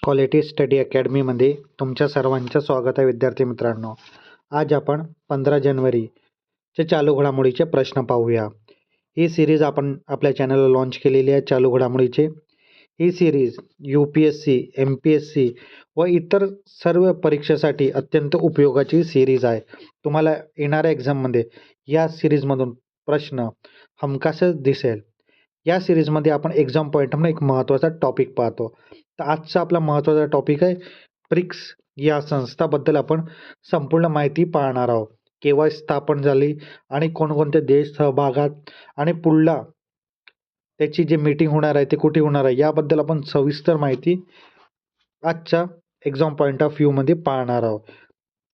Quality study अकॅडमीमध्ये तुमच्या सर्वांचं स्वागत आहे विद्यार्थी मित्रांनो. आज आपण 15 जानेवारीचे चालू घडामोडीचे प्रश्न पाहूया. ही सिरीज आपण आपल्या चॅनलला लॉन्च केलेली आहे. चालू घडामोडीचे ही सिरीज UPSC, MPSC व इतर सर्व परीक्षेसाठी अत्यंत उपयोगाची सिरीज आहे. तुम्हाला येणाऱ्या एक्झाममध्ये या सिरीजमधून प्रश्न हमखासच दिसेल. या सिरीजमध्ये आपण एक्झाम पॉईंट म्हणून एक महत्त्वाचा टॉपिक पाहतो. तर आजचा आपला महत्त्वाचा टॉपिक आहे ब्रिक्स या संस्थाबद्दल आपण संपूर्ण माहिती पाहणार आहोत. केव्हा स्थापन झाली आणि कोणकोणते देश सहभागात आणि पुढला त्याची जी मीटिंग होणार आहे ते कुठे होणार आहे याबद्दल आपण सविस्तर माहिती आजच्या एक्झाम पॉईंट ऑफ व्ह्यूमध्ये पाहणार आहोत.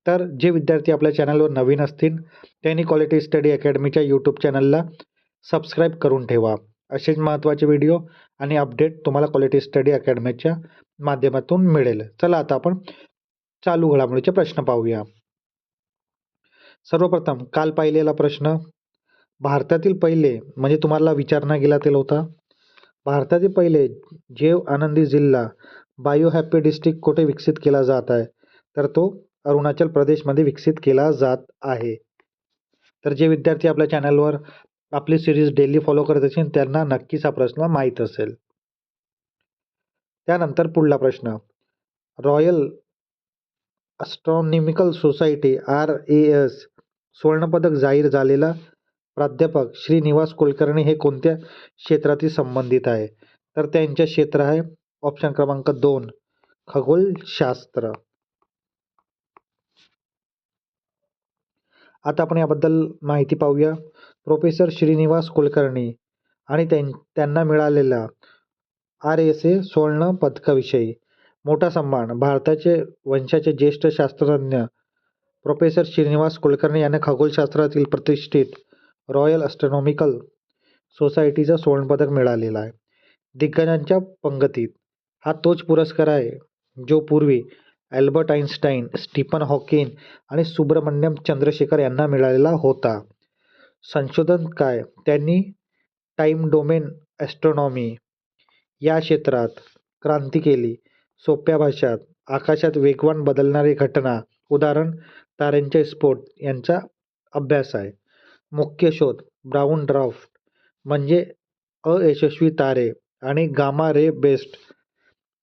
तर जे विद्यार्थी आपल्या चॅनलवर नवीन असतील त्यांनी क्वालिटी स्टडी अकॅडमीच्या यूट्यूब चॅनलला सबस्क्राईब करून ठेवा. असेच महत्त्वाचे व्हिडिओ आणि अपडेट तुम्हाला क्वालिटी स्टडी अकॅडमीच्या माध्यमातून मिळेल. चला आता आपण चालू घडामोडीचे प्रश्न पाहूया. सर्वप्रथम काल पाहिलेला प्रश्न, भारतातील पहिले म्हणजे तुम्हाला विचारला गेला ते होता, भारतातील पहिले जैव आनंदी जिल्हा बायो हॅपी डिस्ट्रिक्ट कुठे विकसित केला जात आहे? तर तो अरुणाचल प्रदेशमध्ये विकसित केला जात आहे. तर जे विद्यार्थी आपल्या चॅनलवर आपली सिरीज डेली फॉलो करत असेल त्यांना नक्कीच हा प्रश्न माहीत असेल. त्यानंतर पुढला प्रश्न, रॉयल ॲस्ट्रॉनॉमिकल सोसायटी RAS सुवर्णपदक जाहीर झालेला प्राध्यापक श्रीनिवास कुलकर्णी हे कोणत्या क्षेत्राशी संबंधित आहे? तर त्यांचे क्षेत्र आहे ऑप्शन क्रमांक 2 खगोलशास्त्र. आता आपण याबद्दल माहिती पाहूया. प्रोफेसर श्रीनिवास कुलकर्णी आणि त्यांना मिळालेला RSA सुवर्ण पदकाविषयी मोठा सन्मान. भारताचे वंशाचे ज्येष्ठ शास्त्रज्ञ प्रोफेसर श्रीनिवास कुलकर्णी यांना खगोलशास्त्रातील प्रतिष्ठित रॉयल ॲस्ट्रॉनॉमिकल सोसायटीचा सुवर्णपदक मिळालेला आहे. दिग्गजांच्या पंगतीत हा तोच पुरस्कार आहे जो पूर्वी अल्बर्ट आइन्स्टाईन, स्टीफन हॉकिंग आणि सुब्रमण्यम चंद्रशेखर यांना मिळालेला होता. संशोधन काय? त्यांनी टाइम डोमेन ॲस्ट्रॉनॉमी या क्षेत्रात क्रांती केली. सोप्या भाषेत आकाशात वेगवान बदलणारी घटना, उदाहरण ताऱ्यांचे स्फोट यांचा अभ्यास आहे. मुख्य शोध ब्राउन ड्वार्फ म्हणजे अयशस्वी तारे आणि गामा रे बेस्ट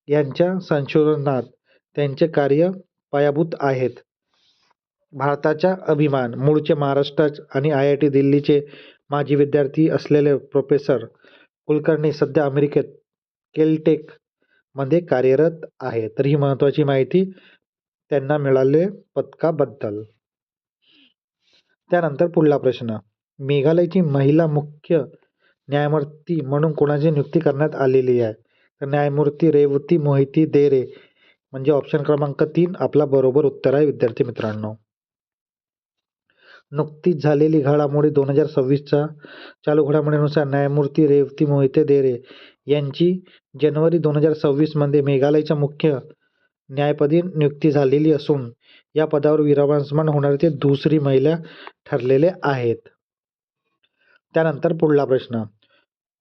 यांच्या संशोधनात त्यांचे कार्य पायाभूत आहेत. भारताचा अभिमान, मूळचे महाराष्ट्र आणि IIT दिल्लीचे माजी विद्यार्थी असलेले प्रोफेसर कुलकर्णी सध्या अमेरिकेत केलटेक मध्ये कार्यरत आहे. तर ही महत्त्वाची माहिती त्यांना मिळाले पदकाबद्दल. त्यानंतर पुढला प्रश्न, मेघालयची महिला मुख्य न्यायमूर्ती म्हणून कोणाची नियुक्ती करण्यात आलेली आहे? तर न्यायमूर्ती रेवती मोहिती देरे म्हणजे ऑप्शन क्रमांक 3 आपला बरोबर उत्तर आहे विद्यार्थी मित्रांनो. नुकतीच झालेली घडामोडी 2026च्या चालू घडामोडीनुसार न्यायमूर्ती रेवती मोहिते देरे यांची जानेवारी 2026 मेघालयच्या मुख्य न्यायपदी नियुक्ती झालेली असून या पदावर विराजमान होणारे ते दुसरी महिला ठरलेले आहेत. त्यानंतर पुढला प्रश्न,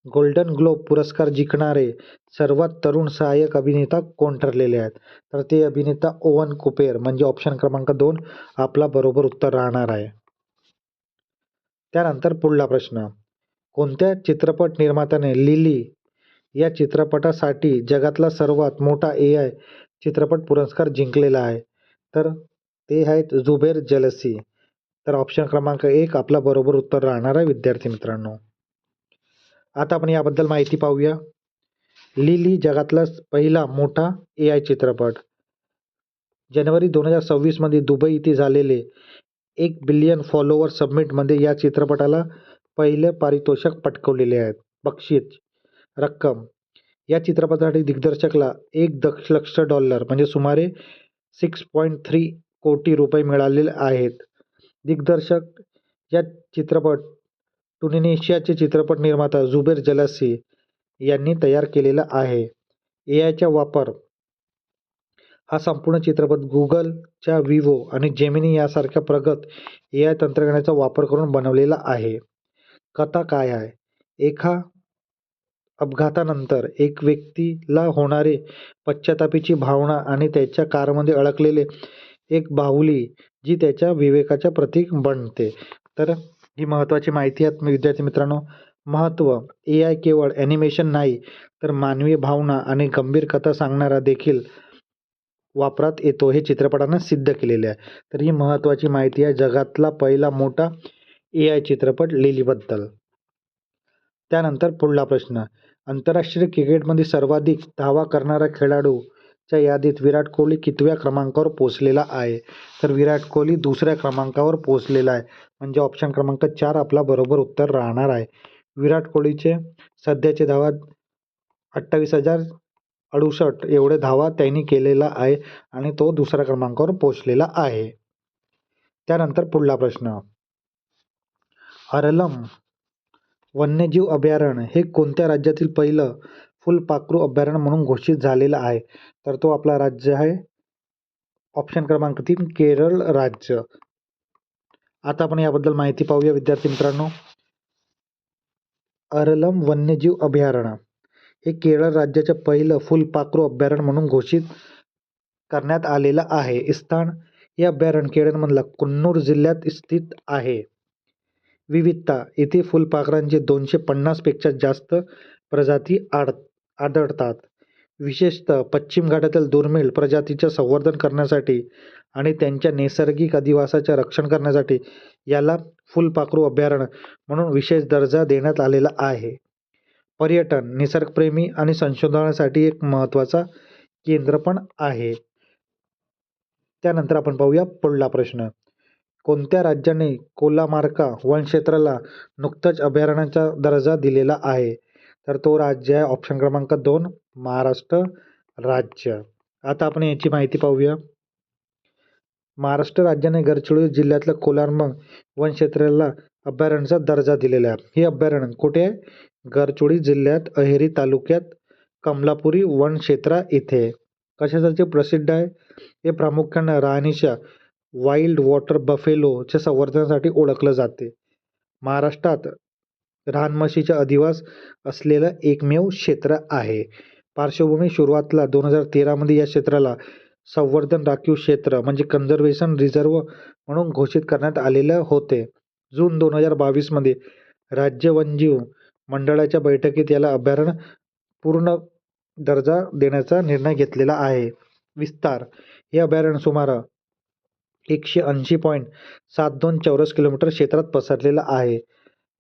गोल्डन ग्लोब पुरस्कार जिंकणारे सर्वात तरुण सहाय्यक अभिनेता कोण ठरलेले आहेत? तर ते अभिनेता ओवन कुपर म्हणजे ऑप्शन क्रमांक 2 आपला बरोबर उत्तर राहणार आहे. त्यानंतर पुढला प्रश्न, कोणत्या चित्रपट निर्मात्याने लिली या चित्रपटासाठी जगातला सर्वात मोठा AI चित्रपट पुरस्कार जिंकलेला आहे? तर ते आहेत जुबेर जलसी. तर ऑप्शन क्रमांक 1 आपला बरोबर उत्तर राहणार आहे विद्यार्थी मित्रांनो. आता आपण याबद्दल माहिती पाहूया. लिली जगातला पहिला मोठा AI चित्रपट. जानेवारी 2026 दुबई येथे झालेले 1 बिलियन फॉलोअर समिटमध्ये या चित्रपटाला पहिले पारितोषिक पटकावलेले आहेत. बक्षीस रक्कम या चित्रपटासाठी दिग्दर्शकाला $1 दशलक्ष म्हणजे सुमारे 6.3 कोटी रुपये मिळालेले आहेत. दिग्दर्शक या चित्रपट ट्युनिशियाचे चित्रपट निर्माता जुबेर जलासी यांनी तयार केलेला आहे. AIचा वापर हा संपूर्ण चित्रपट गुगलच्या विवो आणि जेमिनी यासारख्या प्रगत AI तंत्रज्ञानाचा वापर करून बनवलेला आहे. कथा काय आहे? एका अपघातानंतर एक व्यक्तीला होणारी पश्चातापाची भावना आणि त्याच्या कारमध्ये अडकलेले एक बाहुली जी त्याच्या विवेकाचे प्रतीक बनते. तर ही महत्त्वाची माहिती आहे विद्यार्थी मित्रांनो. महत्त्व AI केवळ ॲनिमेशन नाही तर मानवी भावना आणि गंभीर कथा सांगणारा देखील वापरात येतो हे चित्रपटानं सिद्ध केलेले आहे. तर ही महत्त्वाची माहिती आहे जगातला पहिला मोठा AI चित्रपट लिलीबद्दल. त्यानंतर पुढला प्रश्न. आंतरराष्ट्रीय क्रिकेटमध्ये सर्वाधिक धावा करणारा खेळाडूच्या यादीत विराट कोहली कितव्या क्रमांकावर पोहोचलेला आहे? तर विराट कोहली 2ऱ्या क्रमांकावर पोहोचलेला आहे. म्हणजे ऑप्शन क्रमांक 4 आपला बरोबर उत्तर राहणार आहे. विराट कोहलीचे सध्याचे धावा 28,068 एवढे धावा त्यांनी केलेला आहे आणि तो 2ऱ्या क्रमांकावर पोहोचलेला आहे. त्यानंतर पुढला प्रश्न. अरलम वन्यजीव अभयारण्य हे कोणत्या राज्यातील पहिलं फुलपाखरू अभयारण्य म्हणून घोषित झालेलं आहे? तर तो आपला राज्य आहे ऑप्शन क्रमांक 3 केरळ राज्य. आता आपण याबद्दल माहिती पाहूया विद्यार्थी मित्रांनो. अरलम वन्यजीव अभयारण्य हे केरळ राज्याचे पहिलं फुलपाखरू अभयारण्य म्हणून घोषित करण्यात आलेलं आहे. स्थान हे अभयारण्य केरळमधल्या कन्नूर जिल्ह्यात स्थित आहे. विविधता येथे फुलपाखरांचे 250 पेक्षा जास्त प्रजाती आढळतात. विशेषतः पश्चिम घाटातील दुर्मिळ प्रजातीचे संवर्धन करण्यासाठी आणि त्यांच्या नैसर्गिक अधिवासाचे रक्षण करण्यासाठी याला फुलपाखरू अभयारण्य म्हणून विशेष दर्जा देण्यात आलेला आहे. पर्यटन, निसर्गप्रेमी आणि संशोधनासाठी एक महत्त्वाचा केंद्र पण आहे. त्यानंतर आपण पाहूया पुढला प्रश्न. कोणत्या राज्याने कोलामार्का वनक्षेत्राला नुकतंच अभयारण्याचा दर्जा दिलेला आहे? तर तो राज्य आहे ऑप्शन क्रमांक 2 महाराष्ट्र राज्य. आता आपण याची माहिती पाहूया. महाराष्ट्र राज्याने गडचिरोली जिल्ह्यातल्या कोलारमंग वनक्षेत्राला अभयारण्याचा दर्जा दिलेला आहे. हे अभयारण्य कुठे आहे? गडचिरोली जिल्ह्यात अहेरी तालुक्यात कमलापुरी वनक्षेत्र इथे. कशासाठी प्रसिद्ध आहे? हे प्रामुख्याने राणीच्या वाईल्ड वॉटर बफेलोच्या संवर्धनासाठी ओळखलं जाते. महाराष्ट्रात रानम्हशीचा अधिवास असलेलं एकमेव क्षेत्र आहे. पार्श्वभूमी सुरुवातीला 2013 मध्ये या क्षेत्राला संवर्धन राखीव क्षेत्र म्हणजे कन्झर्वेशन रिझर्व म्हणून घोषित करण्यात आलेले होते. जून 2022 मध्ये राज्य वन्यजीव मंडळाच्या बैठकीत याला अभयारण्य पूर्ण दर्जा देण्याचा निर्णय घेतलेला आहे. विस्तार हे अभयारण्य सुमारे 180.72 चौरस किलोमीटर क्षेत्रात पसरलेलं आहे.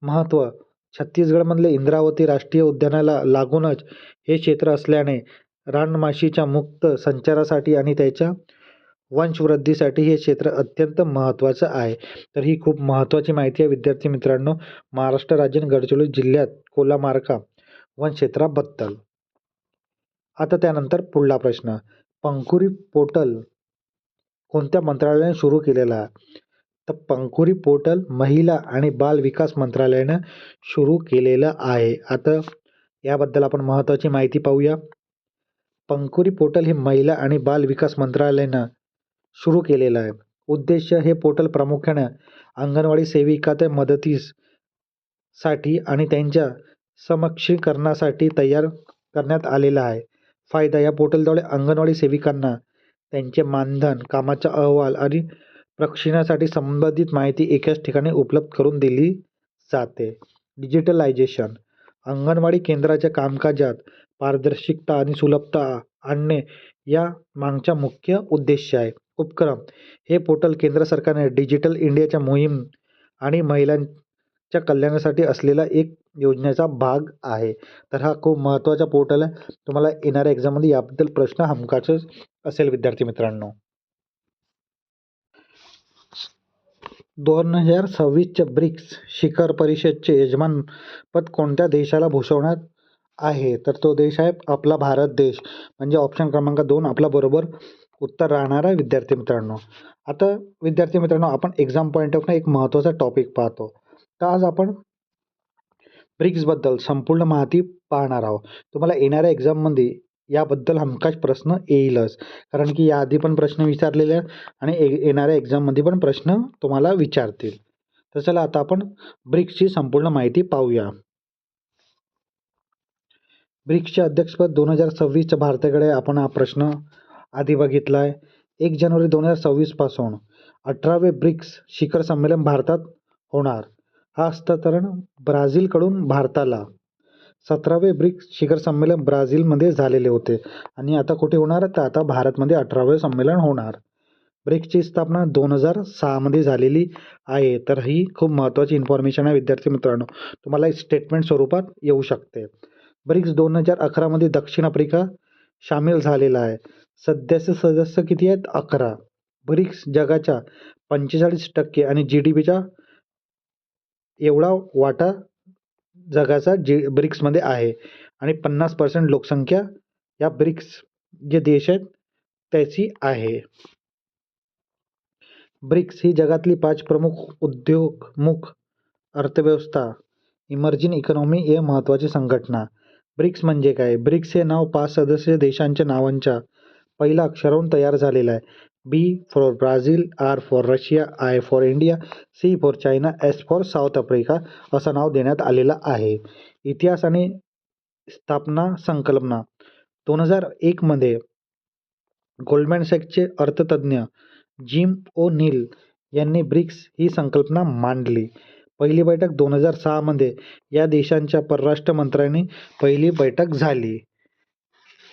महत्त्व छत्तीसगडमधले इंद्रावती राष्ट्रीय उद्यानाला लागूनच हे क्षेत्र असल्याने रानमाशीच्या मुक्त संचारासाठी आणि त्याच्या वंशवृद्धीसाठी हे क्षेत्र अत्यंत महत्त्वाचं आहे. तर ही खूप महत्त्वाची माहिती आहे विद्यार्थी मित्रांनो महाराष्ट्र राज्याने गडचिरोली जिल्ह्यात कोलामार्का वनक्षेत्राबद्दल. आता त्यानंतर पुढला प्रश्न. पंखुरी पोर्टल कोणत्या मंत्रालयाने सुरू केलेला आहे? तर पंखुरी पोर्टल महिला आणि बाल विकास मंत्रालयाने सुरू केलेलं आहे. आता याबद्दल आपण महत्त्वाची माहिती पाहूया. पंखुरी पोर्टल हे महिला आणि बाल विकास मंत्रालयाने सुरू केलेलं आहे. उद्देश हे पोर्टल प्रामुख्याने अंगणवाडी सेविकांच्या मदतीसाठी आणि त्यांच्या सक्षमीकरणासाठी तयार करण्यात आलेला आहे. फायदा या पोर्टलद्वारे अंगणवाडी सेविकांना त्यांचे मानधन, कामाचा अहवाल आणि प्रशिक्षणासाठी संबंधित माहिती एकाच ठिकाणी उपलब्ध करून दिली जाते. डिजिटलायझेशन अंगणवाडी केंद्राच्या कामकाजात पारदर्शकता आणि सुलभता आणणे या मागचा मुख्य उद्देश आहे. उपक्रम हे पोर्टल केंद्र सरकारने डिजिटल इंडियाच्या मोहीम आणि महिलांच्या कल्याणासाठी असलेला एक योजनेचा भाग आहे. तर हा खूप महत्त्वाचा पोर्टल आहे. तुम्हाला येणाऱ्या एक्झाममध्ये याबद्दल प्रश्न हमखासच असेल विद्यार्थी मित्रांनो. 2026च्या ब्रिक्स शिखर परिषदेचे यजमानपद कोणत्या देशाला भूषवण्यात आहे? तर तो देश आहे आपला भारत देश. म्हणजे ऑप्शन क्रमांक 2 आपला बरोबर उत्तर राहणार आहे विद्यार्थी मित्रांनो. आता विद्यार्थी मित्रांनो आपण एक्झाम पॉईंट ऑफ एक महत्त्वाचा टॉपिक पाहतो. तर आज आपण ब्रिक्सबद्दल संपूर्ण माहिती पाहणार आहोत. तुम्हाला येणाऱ्या एक्झाममध्ये याबद्दल हमखास प्रश्न येईलच, कारण की याआधी पण प्रश्न विचारलेले आहेत आणि येणाऱ्या एक्झाममध्ये पण प्रश्न तुम्हाला विचारतील. तर चला आता आपण ब्रिक्सची संपूर्ण माहिती पाहूया. ब्रिक्सचे अध्यक्षपद 2026च्या भारताकडे आपण हा प्रश्न आधी बघितला आहे. 1 जानेवारी 2026 पासून 18वे ब्रिक्स शिखर संमेलन भारतात होणार. हा हस्तांतरण ब्राझीलकडून भारताला. 17वे ब्रिक्स शिखर संमेलन ब्राझीलमध्ये झालेले होते आणि आता कुठे होणार, तर आता भारतमध्ये 18वे संमेलन होणार. ब्रिक्सची स्थापना 2006 मध्ये झालेली आहे. तर ही खूप महत्त्वाची इन्फॉर्मेशन आहे विद्यार्थी मित्रांनो, तुम्हाला स्टेटमेंट स्वरूपात येऊ शकते. ब्रिक्स 2011 मध्ये दक्षिण आफ्रिका सामील झालेला आहे. सध्याचे सदस्य किती आहेत? 11. ब्रिक्स जगाच्या 45% आणि GDPचा एवढा वाटा जगाचा ब्रिक्समध्ये आहे आणि 50% लोकसंख्या या ब्रिक्स जे देश आहेत त्याची आहे. ब्रिक्स ही जगातली 5 प्रमुख उद्योगमुख अर्थव्यवस्था इमर्जिंग इकॉनॉमी हे महत्त्वाची संघटना. ब्रिक्स म्हणजे काय? ब्रिक्स हे नाव 5 सदस्य देशांच्या नावांच्या पहिल्या अक्षरावरून तयार झालेलं आहे. B for Brazil, R for Russia, I for India, C for China, S for south Africa असं नाव देण्यात आलेलं आहे. इतिहास आणि स्थापना संकल्पना 2001 मध्ये गोल्डमॅन सॅक्सचे अर्थतज्ञ जिम ओ नील यांनी ब्रिक्स ही संकल्पना मांडली. पहिली बैठक 2006 मध्ये या देशांच्या परराष्ट्र मंत्र्यांनी पहिली बैठक झाली.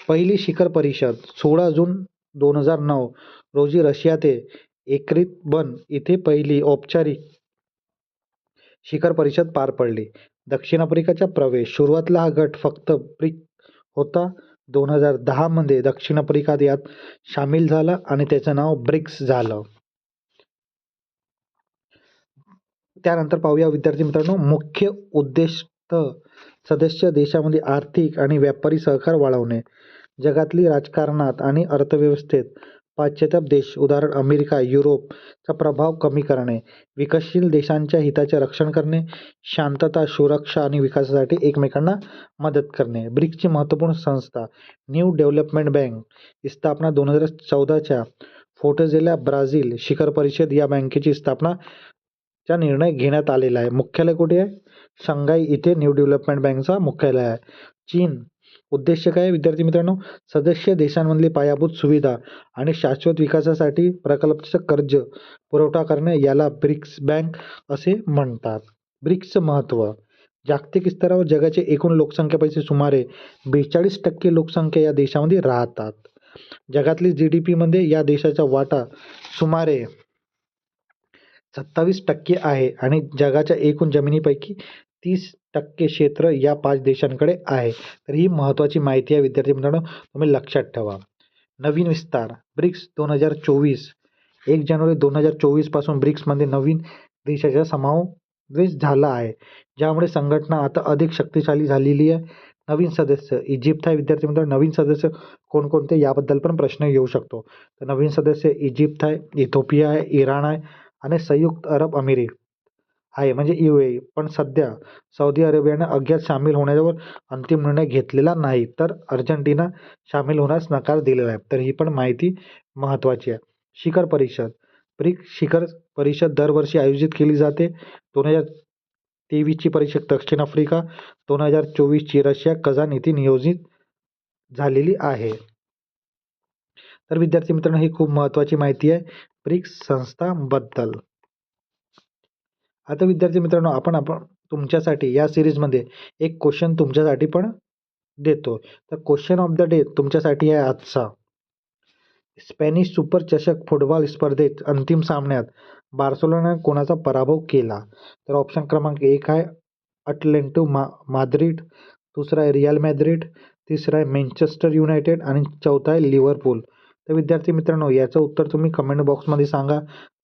पहिली शिखर परिषद 16 जून 2009 रोजी रशिया ते येरेवन इथे पहिली औपचारिक शिखर परिषद पार पडली. दक्षिण आफ्रिकाचा प्रवेश. सुरुवातीला हा गट फक्त ब्रिक्स होता. 2010 मध्ये दक्षिण आफ्रिका यात सामील झाला आणि त्याचं नाव ब्रिक्स झालं. त्यानंतर पाहूया विद्यार्थी मित्रांनो, मुख्य उद्दिष्ट सदस्य देशामध्ये आर्थिक आणि व्यापारी सहकार वाढवणे. जगातली राजकारणात आणि अर्थव्यवस्थेत पाश्चात्य देश उदाहरण अमेरिका, युरोपचा प्रभाव कमी करणे. विकसनशील देशांच्या हिताचे रक्षण करणे. शांतता, सुरक्षा आणि विकासासाठी एकमेकांना मदत करणे. ब्रिक्सची महत्त्वपूर्ण संस्था न्यू डेव्हलपमेंट बँक स्थापना 2014च्या फोर्टालेझा ब्राझील शिखर परिषद या बँकेची स्थापना चा निर्णय घेण्यात आलेला आहे. मुख्यालय कुठे आहे? शंघाई इथे न्यू डेव्हलपमेंट बँकचा मुख्यालय आहे. चीन. उद्देश काय आहे विद्यार्थी मित्रांनो? सदस्य देशांमधली पायाभूत सुविधा आणि शाश्वत विकासासाठी प्रकल्पाचं कर्ज पुरवठा करणे याला ब्रिक्स बँक असे म्हणतात. ब्रिक्सचं महत्त्व. जागतिक स्तरावर जगाची एकूण लोकसंख्येपैकी सुमारे 42% लोकसंख्या या देशामध्ये राहतात. जगातली GDP मध्ये या देशाचा वाटा सुमारे 27% आहे आणि जगाच्या एकूण जमिनीपैकी 30% क्षेत्र या 5 देशांकडे आहे. तर ही महत्त्वाची माहिती आहे विद्यार्थी मित्रांनो, तुम्ही लक्षात ठेवा. नवीन विस्तार. ब्रिक्स 2024 1 जानेवारी 2024 पासून ब्रिक्समध्ये नवीन देशाचा समावेश झाला आहे, ज्यामुळे संघटना आता अधिक शक्तिशाली झालेली आहे. नवीन सदस्य इजिप्त आहे विद्यार्थी मित्रांनो. नवीन सदस्य कोणकोणते याबद्दल पण प्रश्न येऊ शकतो. तर नवीन सदस्य इजिप्त आहे, इथिओपिया आहे, इराण आहे आणि संयुक्त अरब अमिरेत आहे म्हणजे UAE. पण सध्या सौदी अरेबियाने अज्ञात सामील होण्यावर अंतिम निर्णय घेतलेला नाही, तर अर्जेंटिना सामील होण्यास नकार दिलेला आहे. तर ही पण माहिती महत्त्वाची आहे. शिखर परिषद. ब्रिक्स शिखर परिषद दरवर्षी आयोजित केली जाते. 2023ची परिषद दक्षिण आफ्रिका, 2024ची रशिया कझान येथे नियोजित झालेली आहे. तर विद्यार्थी मित्रांनो, ही खूप महत्त्वाची माहिती आहे ब्रिक्स संस्थांबद्दल. आता विद्यार्थी मित्रांनो, आपण तुमच्यासाठी या सिरीजमध्ये एक क्वेश्चन तुमच्यासाठी पण देतो. तर क्वेश्चन ऑफ द डे तुमच्यासाठी आहे आजचा. स्पॅनिश सुपर चषक फुटबॉल स्पर्धेत अंतिम सामन्यात बार्सेलोनाने कोणाचा पराभव केला? तर ऑप्शन क्रमांक 1 आहे अटलेटिको माद्रिड, दुसरा आहे रिअल मॅद्रिड, तिसरा आहे मँचेस्टर युनायटेड आणि चौथा आहे लिव्हरपूल. तर विद्यार्थी मित्रांनो, याचं उत्तर तुम्ही कमेंट बॉक्समध्ये सांगा.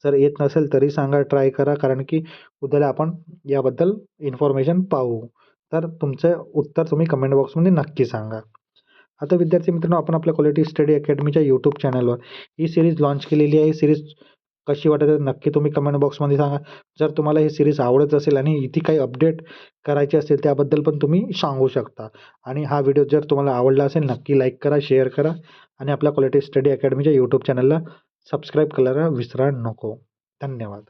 जर येत नसेल तरी सांगा, ट्राय करा, कारण की उद्याला आपण याबद्दल इन्फॉर्मेशन पाहू. तर तुमचं उत्तर तुम्ही कमेंट बॉक्समध्ये नक्की सांगा. आता विद्यार्थी मित्रांनो, आपण आपल्या क्वालिटी स्टडी अकॅडमीच्या यूट्यूब चॅनलवर ही सिरीज लॉन्च केलेली आहे. ही सिरीज कशी वाटत आहे नक्की तुम्ही कमेंट बॉक्समध्ये सांगा. जर तुम्हाला ही सिरीज आवडत असेल आणि इथे काही अपडेट करायचे असेल त्याबद्दल पण तुम्ही सांगू शकता. आणि हा व्हिडिओ जर तुम्हाला आवडला असेल नक्की लाईक करा, शेअर करा आणि आपल्या क्वालिटी स्टडी अकॅडमीच्या यूट्यूब चॅनलला सबस्क्राईब करायला विसरा नको. धन्यवाद.